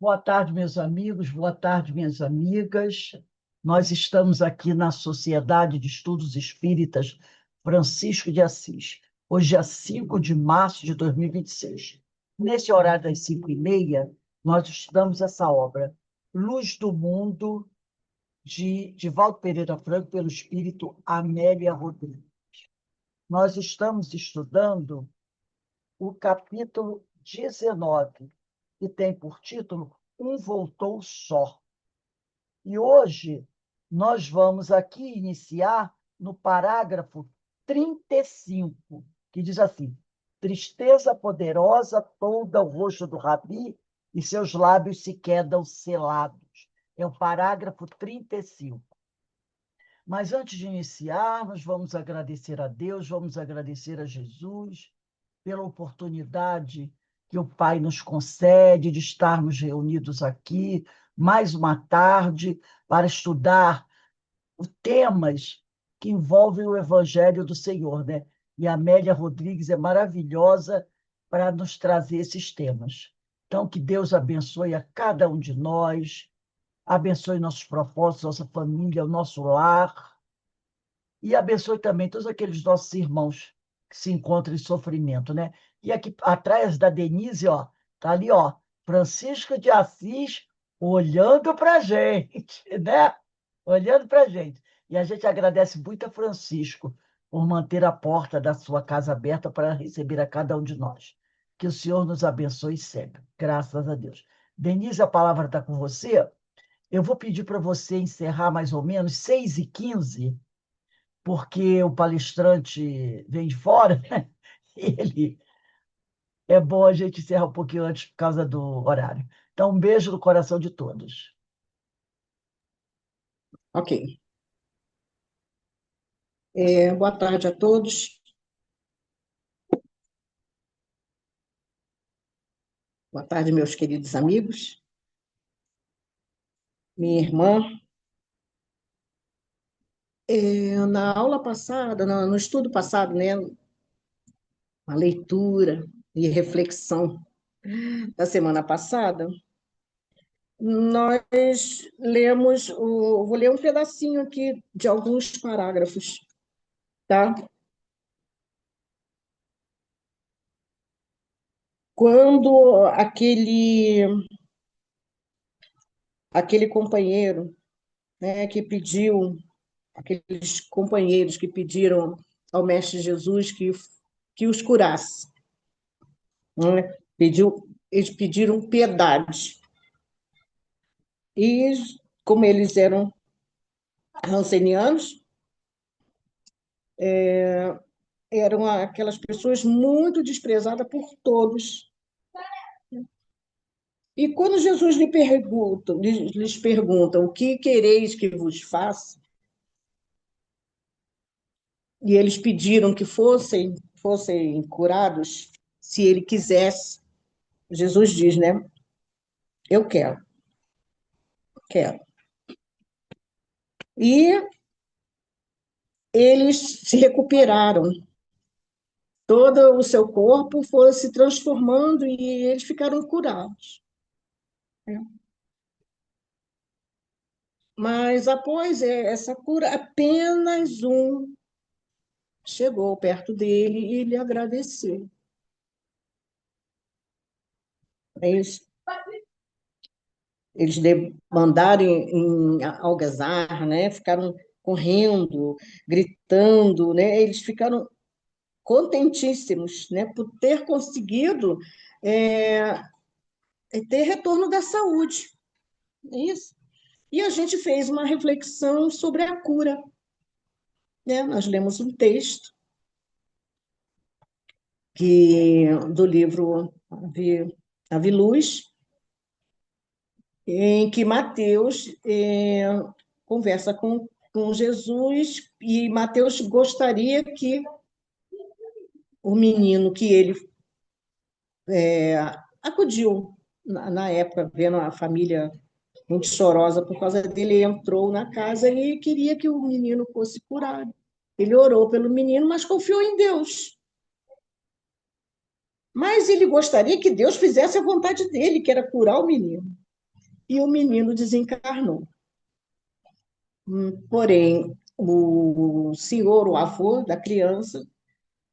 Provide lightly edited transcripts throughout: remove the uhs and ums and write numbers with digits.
Boa tarde, meus amigos, boa tarde, minhas amigas. Nós estamos aqui na Sociedade de Estudos Espíritas Francisco de Assis. Hoje é 5 de março de 2026. Nesse horário das 5h30, nós estudamos essa obra, Luz do Mundo, de Valdo Pereira Franco, pelo espírito Amélia Rodrigues. Nós estamos estudando o capítulo 19, que tem por título Um Voltou Só. E hoje nós vamos aqui iniciar no parágrafo 35, que diz assim: tristeza poderosa tolda o rosto do Rabi e seus lábios se quedam selados. É o parágrafo 35. Mas antes de iniciarmos, vamos agradecer a Deus, vamos agradecer a Jesus pela oportunidade que o Pai nos concede de estarmos reunidos aqui mais uma tarde para estudar temas que envolvem o Evangelho do Senhor, né? E a Amélia Rodrigues é maravilhosa para nos trazer esses temas. Então, que Deus abençoe a cada um de nós, abençoe nossos propósitos, nossa família, o nosso lar, e abençoe também todos aqueles nossos irmãos que se encontram em sofrimento, né? E aqui atrás da Denise, ó, tá ali, ó, Francisco de Assis olhando para a gente, né? Olhando para a gente. E a gente agradece muito a Francisco por manter a porta da sua casa aberta para receber a cada um de nós. Que o Senhor nos abençoe sempre, graças a Deus. Denise, a palavra está com você. Eu vou pedir para você encerrar mais ou menos 6h15, porque o palestrante vem de fora, né? Ele é bom a gente encerrar um pouquinho antes por causa do horário. Então, um beijo no coração de todos. Ok. Boa tarde a todos. Boa tarde, meus queridos amigos. Minha irmã. Na aula passada, no estudo passado, né, a leitura e reflexão da semana passada, nós lemos, vou ler um pedacinho aqui de alguns parágrafos, tá? Quando aquele companheiro, né, que pediu, aqueles companheiros que pediram ao Mestre Jesus que os curasse, né? Eles pediram piedade. E, como eles eram rancenianos, eram aquelas pessoas muito desprezadas por todos. E quando Jesus lhes pergunta o que quereis que vos faça, e eles pediram que fossem curados, se ele quisesse, Jesus diz, né? Eu quero, quero. E eles se recuperaram. Todo o seu corpo foi se transformando e eles ficaram curados. Mas após essa cura, apenas um chegou perto dele e lhe agradeceu. Eles mandaram em algazarra, né? Ficaram correndo, gritando, né? Eles ficaram contentíssimos, né? Por ter conseguido é, ter retorno da saúde. É isso. E a gente fez uma reflexão sobre a cura, né? Nós lemos um texto do livro Ave Luz, em que Mateus conversa com Jesus, e Mateus gostaria que o menino que ele acudiu na época, vendo a família muito chorosa por causa dele, entrou na casa e queria que o menino fosse curado. Ele orou pelo menino, mas confiou em Deus. Mas ele gostaria que Deus fizesse a vontade dele, que era curar o menino. e o menino desencarnou. Porém, o senhor, o avô da criança,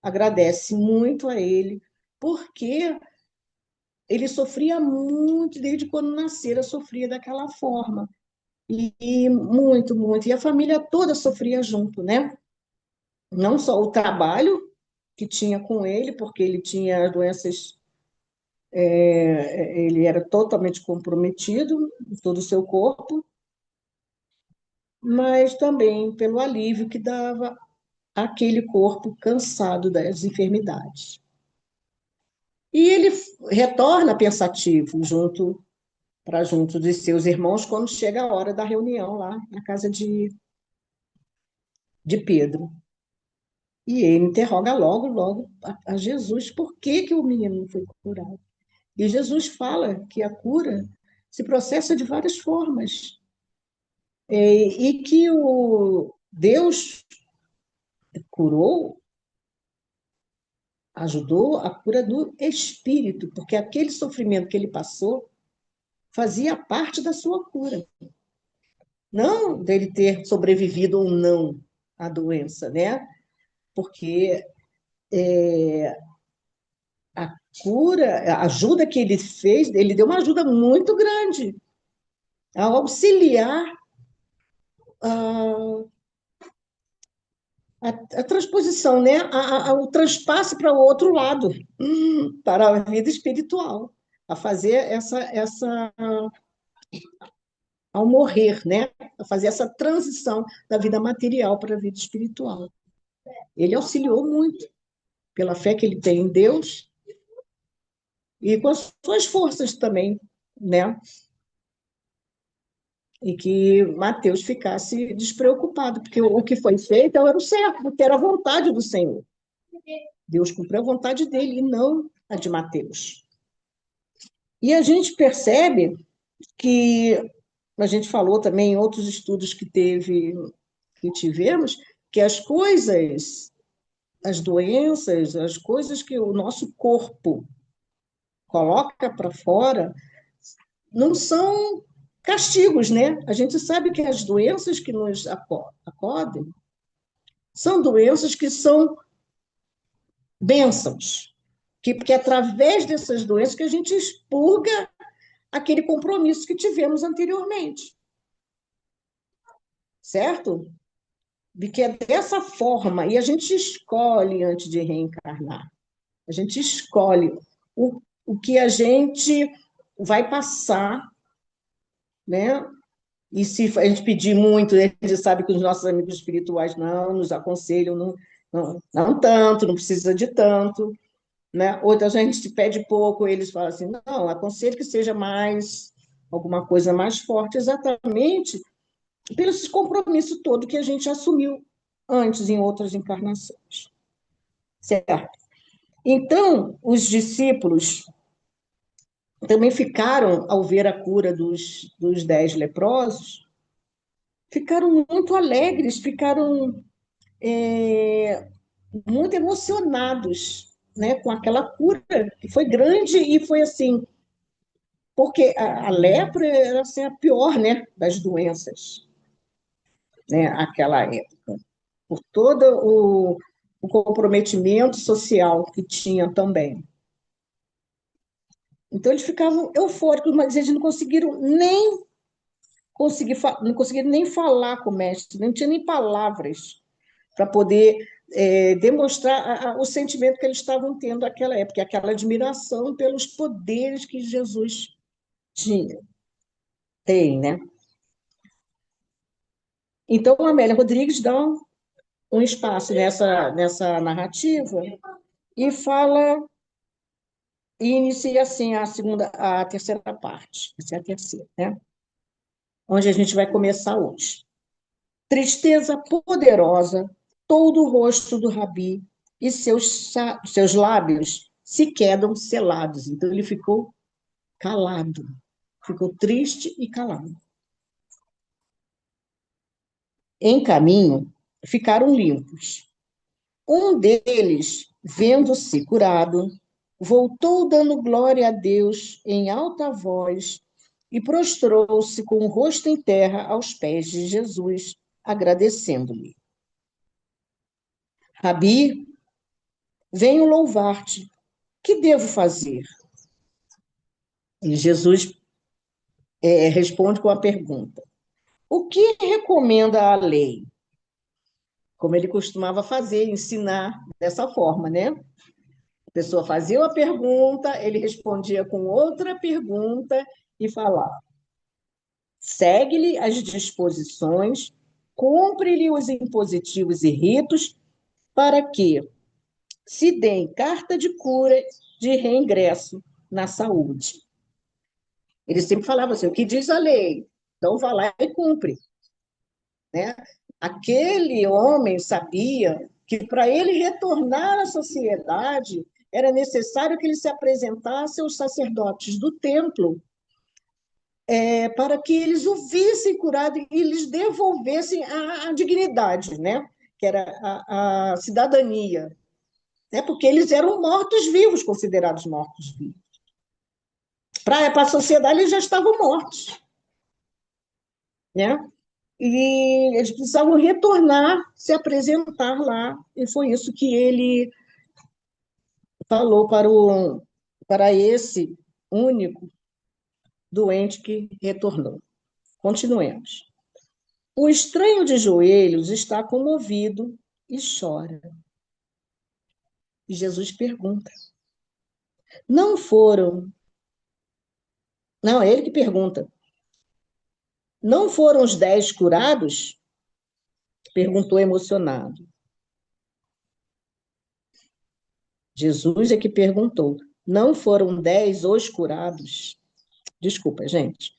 agradece muito a ele, porque ele sofria muito, desde quando nascera, sofria daquela forma. E muito, muito. E a família toda sofria junto, né? Não só o trabalho que tinha com ele, porque ele tinha doenças, ele era totalmente comprometido em todo o seu corpo, mas também pelo alívio que dava aquele corpo cansado das enfermidades. E ele retorna pensativo junto de seus irmãos quando chega a hora da reunião lá na casa de Pedro. E ele interroga logo a Jesus por que o menino não foi curado. E Jesus fala que a cura se processa de várias formas. E que o Deus curou, ajudou a cura do espírito, porque aquele sofrimento que ele passou fazia parte da sua cura. Não dele ter sobrevivido ou não à doença, né? Porque a cura, a ajuda que ele fez, ele deu uma ajuda muito grande ao auxiliar a, a transposição, né? O transpasse para o outro lado, para a vida espiritual, a fazer ao morrer, né? A fazer essa transição da vida material para a vida espiritual. Ele auxiliou muito pela fé que ele tem em Deus e com as suas forças também, né? E que Mateus ficasse despreocupado, porque o que foi feito era o certo, porque era a vontade do Senhor. Deus cumpriu a vontade dele e não a de Mateus. E a gente percebe que, a gente falou também em outros estudos que tivemos, que as coisas, as doenças, as coisas que o nosso corpo coloca para fora, não são castigos, né? A gente sabe que as doenças que nos acodem são doenças que são bênçãos, porque é através dessas doenças que a gente expurga aquele compromisso que tivemos anteriormente, certo? De que é dessa forma, e a gente escolhe antes de reencarnar, a gente escolhe o que a gente vai passar, né? E se a gente pedir muito, a gente sabe que os nossos amigos espirituais não nos aconselham, não tanto, não precisa de tanto, né? Outra gente pede pouco, eles falam assim, não, aconselho que seja mais, alguma coisa mais forte, exatamente pelo esse compromisso todo que a gente assumiu antes em outras encarnações, certo? Então, os discípulos também ficaram, ao ver a cura dos 10 leprosos, ficaram muito alegres, ficaram muito emocionados, né, com aquela cura, que foi grande e foi assim, porque a lepra era assim, a pior, né, das doenças, né, aquela época, por todo o comprometimento social que tinha também. Então, eles ficavam eufóricos, mas eles não conseguiram nem falar com o mestre, não tinha nem palavras para poder demonstrar o sentimento que eles estavam tendo naquela época, aquela admiração pelos poderes que Jesus tinha, tem, né? Então, a Amélia Rodrigues dá um espaço nessa narrativa e fala e inicia assim a terceira parte, essa é a terceira, né? Onde a gente vai começar hoje. Tristeza poderosa, todo o rosto do Rabi e seus lábios se quedam selados. Então, ele ficou calado, ficou triste e calado. Em caminho, ficaram limpos. Um deles, vendo-se curado, voltou dando glória a Deus em alta voz e prostrou-se com o rosto em terra aos pés de Jesus, agradecendo-lhe. Rabi, venho louvar-te. Que devo fazer? E Jesus responde com a pergunta: o que recomenda a lei? Como ele costumava fazer, ensinar dessa forma, né? A pessoa fazia uma pergunta, ele respondia com outra pergunta e falava: segue-lhe as disposições, cumpre-lhe os impositivos e ritos, para que se deem carta de cura de reingresso na saúde. Ele sempre falava assim: o que diz a lei? Então vá lá e cumpre. Né? Aquele homem sabia que para ele retornar à sociedade era necessário que ele se apresentasse aos sacerdotes do templo para que eles o vissem curado e lhes devolvessem a dignidade, né? Que era a cidadania, né? Porque eles eram mortos-vivos, considerados mortos-vivos. Para a sociedade, eles já estavam mortos, né? E eles precisavam retornar, se apresentar lá, e foi isso que ele falou para esse único doente que retornou. Continuemos. O estranho de joelhos está comovido e chora. E Jesus pergunta: não foram. Não, é ele que pergunta. Não foram os 10 curados? Perguntou emocionado. Jesus é que perguntou: não foram 10 os curados? Desculpa, gente.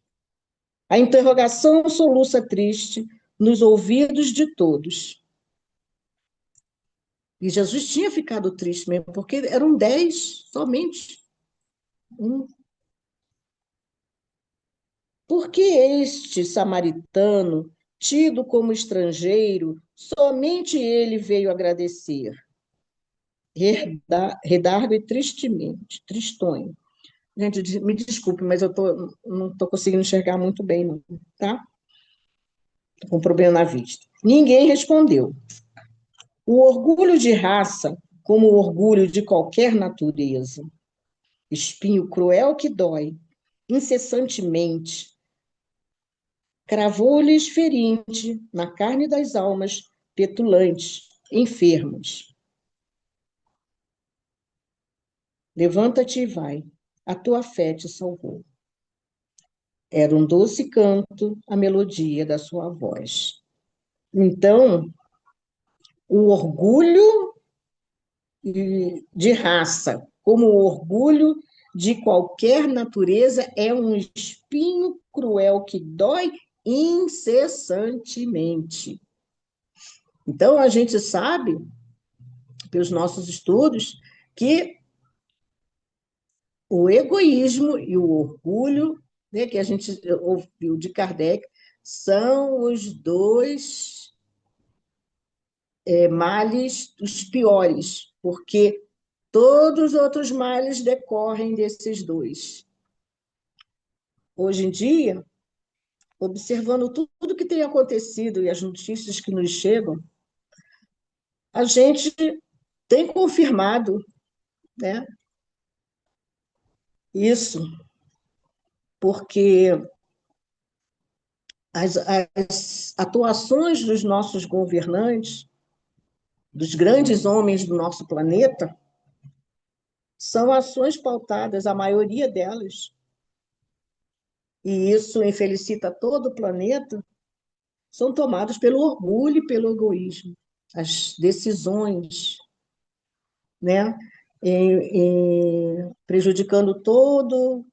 A interrogação soluça triste nos ouvidos de todos. E Jesus tinha ficado triste mesmo, porque eram 10 somente. Porque este samaritano, tido como estrangeiro, somente ele veio agradecer. Redargue tristemente, tristonho. Gente, me desculpe, mas não estou conseguindo enxergar muito bem, não, tá? Estou com problema na vista. Ninguém respondeu. O orgulho de raça, como o orgulho de qualquer natureza, espinho cruel que dói, incessantemente, cravou-lhes ferinte na carne das almas petulantes, enfermas. Levanta-te e vai, a tua fé te salvou. Era um doce canto a melodia da sua voz. Então, o orgulho de raça, como o orgulho de qualquer natureza, é um espinho cruel que dói incessantemente. Então, a gente sabe, pelos nossos estudos, que o egoísmo e o orgulho, né, que a gente ouviu de Kardec, são os dois males os piores, porque todos os outros males decorrem desses dois. Hoje em dia, observando tudo que tem acontecido e as notícias que nos chegam, a gente tem confirmado, né, isso, porque as atuações dos nossos governantes, dos grandes homens do nosso planeta, são ações pautadas, a maioria delas, e isso infelicita todo o planeta, são tomadas pelo orgulho e pelo egoísmo. As decisões, né, prejudicando todo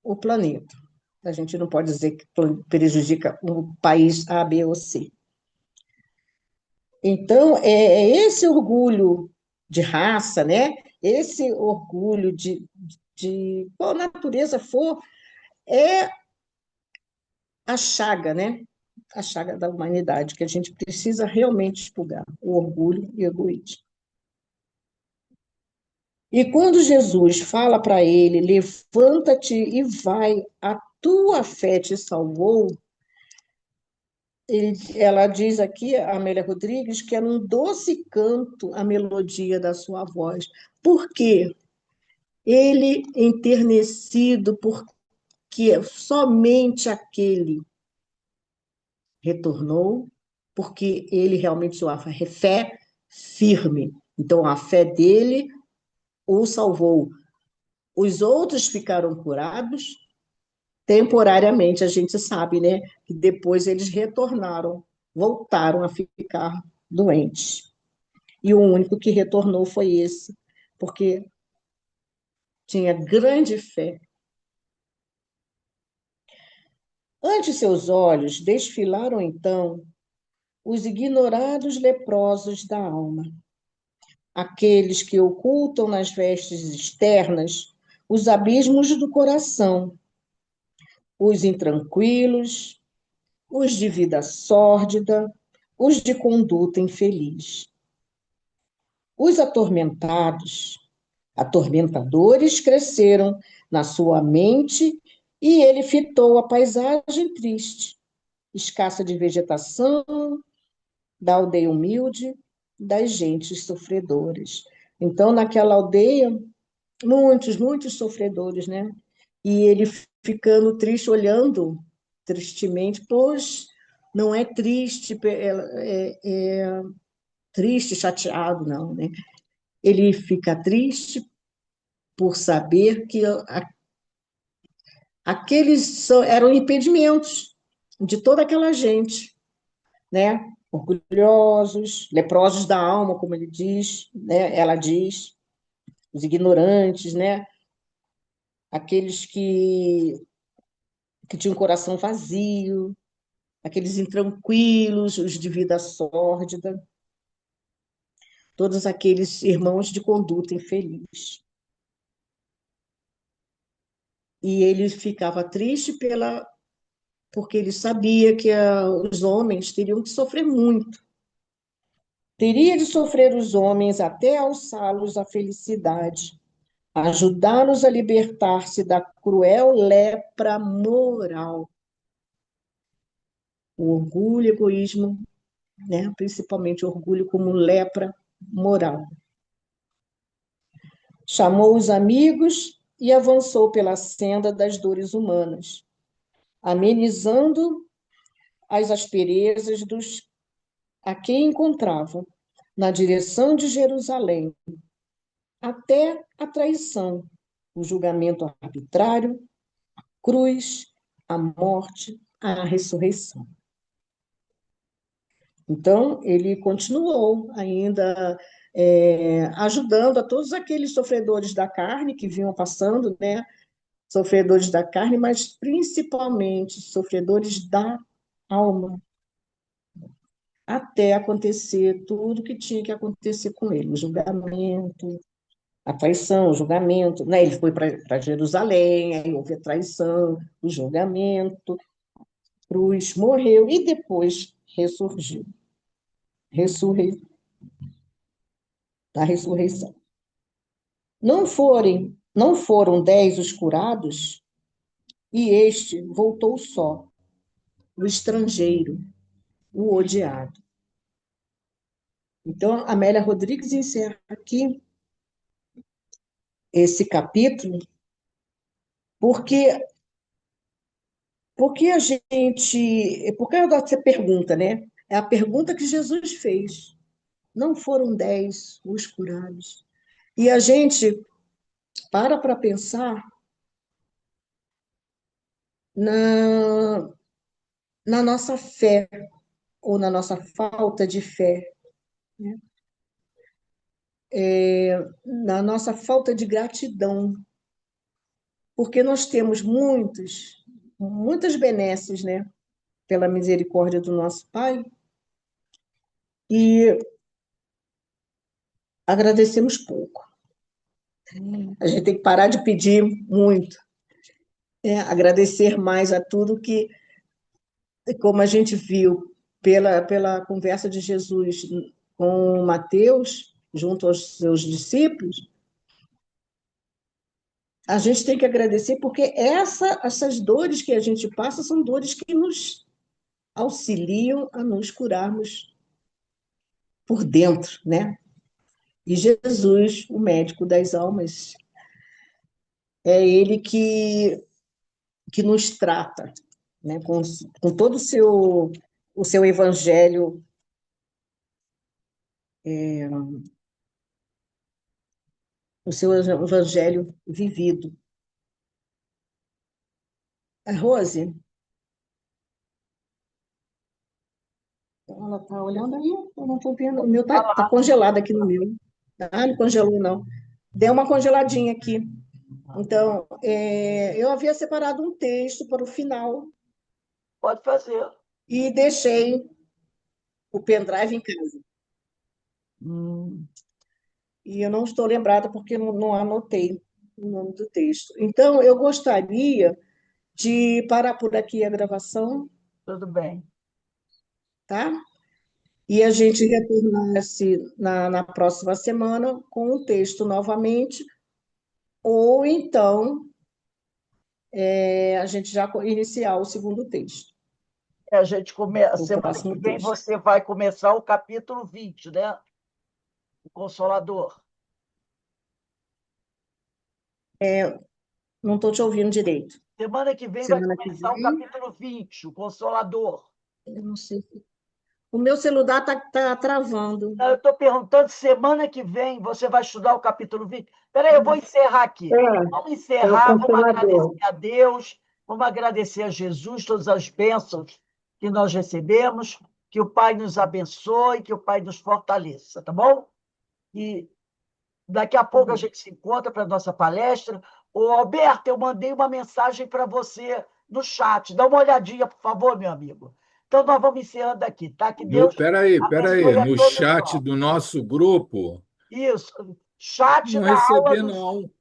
o planeta. A gente não pode dizer que prejudica o país A, B ou C. Então, é esse orgulho de raça, né? Esse orgulho de qual natureza for, é a chaga, né? A chaga da humanidade, que a gente precisa realmente expurgar, o orgulho e o egoísmo. E quando Jesus fala para ele, levanta-te e vai, a tua fé te salvou, ela diz aqui, a Amélia Rodrigues, que era um doce canto a melodia da sua voz. Por quê? Ele enternecido, porque somente aquele retornou, porque ele realmente usou a fé firme. Então, a fé dele o salvou. Os outros ficaram curados temporariamente, a gente sabe, né? Que depois eles retornaram, voltaram a ficar doentes. E o único que retornou foi esse, porque tinha grande fé. Ante seus olhos desfilaram então os ignorados leprosos da alma, aqueles que ocultam nas vestes externas os abismos do coração, os intranquilos, os de vida sórdida, os de conduta infeliz. Os atormentadores cresceram na sua mente e ele fitou a paisagem triste, escassa de vegetação, da aldeia humilde, das gentes sofredoras. Então, naquela aldeia, muitos sofredores, né? E ele ficando triste, olhando tristemente, pois não é triste, é triste, chateado, não, né? Ele fica triste por saber que aqueles eram impedimentos de toda aquela gente, né? Orgulhosos, leprosos da alma, como ele diz, né? Ela diz, os ignorantes, né? Aqueles que tinham um coração vazio, aqueles intranquilos, os de vida sórdida, todos aqueles irmãos de conduta infeliz. E ele ficava triste porque ele sabia que os homens teriam que sofrer muito. Teria de sofrer os homens até alçá-los à felicidade, ajudá-los a libertar-se da cruel lepra moral. O orgulho, egoísmo, né? Principalmente o orgulho como lepra moral. Chamou os amigos e avançou pela senda das dores humanas, amenizando as asperezas dos a quem encontrava, na direção de Jerusalém, até a traição, o julgamento arbitrário, a cruz, a morte, a ressurreição. Então, ele continuou ainda ajudando a todos aqueles sofredores da carne que vinham passando, né? Sofredores da carne, mas principalmente sofredores da alma, até acontecer tudo que tinha que acontecer com ele, o julgamento, a traição, o julgamento, né? Ele foi para Jerusalém, aí houve a traição, o julgamento, cruz, morreu e depois ressurgiu, ressurrei, a ressurreição. Não foram 10 os curados, e este voltou só, o estrangeiro, o odiado. Então, Amélia Rodrigues encerra aqui esse capítulo, porque porque a gente, por causa dessa pergunta, né? É a pergunta que Jesus fez. Não foram 10 os curados. E a gente para pensar na, na nossa fé, ou na nossa falta de fé, né? Na nossa falta de gratidão, porque nós temos muitas benesses, né? Pela misericórdia do nosso Pai, e agradecemos pouco. A gente tem que parar de pedir muito, agradecer mais a tudo que, como a gente viu pela conversa de Jesus com Mateus, junto aos seus discípulos, a gente tem que agradecer, porque essas dores que a gente passa são dores que nos auxiliam a nos curarmos por dentro, né? E Jesus, o médico das almas, é ele que nos trata, né? Com todo o seu evangelho, o seu evangelho vivido. A Rose, ela está olhando aí, eu não estou vendo. O meu tá congelado aqui no meu. Ah, não congelou, não. Deu uma congeladinha aqui. Então, eu havia separado um texto para o final Pode fazer. e deixei o pendrive em casa. Hum, E eu não estou lembrada porque não anotei o nome do texto. Então, eu gostaria de parar por aqui a gravação, tudo bem. tá? E a gente retornasse na próxima semana com o texto novamente, ou então a gente já iniciar o segundo texto, A gente o semana que próximo vem texto. você vai começar o capítulo 20, né? O Consolador. Não estou te ouvindo direito. Semana que vem vai Semana que começar o vem, capítulo 20, o Consolador. eu não sei. O meu celular está travando. Não, eu estou perguntando, semana que vem você vai estudar o capítulo 20. Espera aí, eu vou encerrar aqui. Vamos É o encerrar, vamos agradecer Consolador. a Deus, vamos agradecer a Jesus, todas as bênçãos que nós recebemos, que o Pai nos abençoe, que o Pai nos fortaleça, tá bom? E daqui a pouco a Uhum. gente se encontra para a nossa palestra. Ô, Alberto, eu mandei uma mensagem para você no chat. Dá uma olhadinha, por favor, meu amigo. Então, nós vamos encerrando aqui, tá? Que No, Deus peraí, peraí. abençoe a No todos chat nós. do nosso grupo, Isso. Chat não da aula recebi, do. não.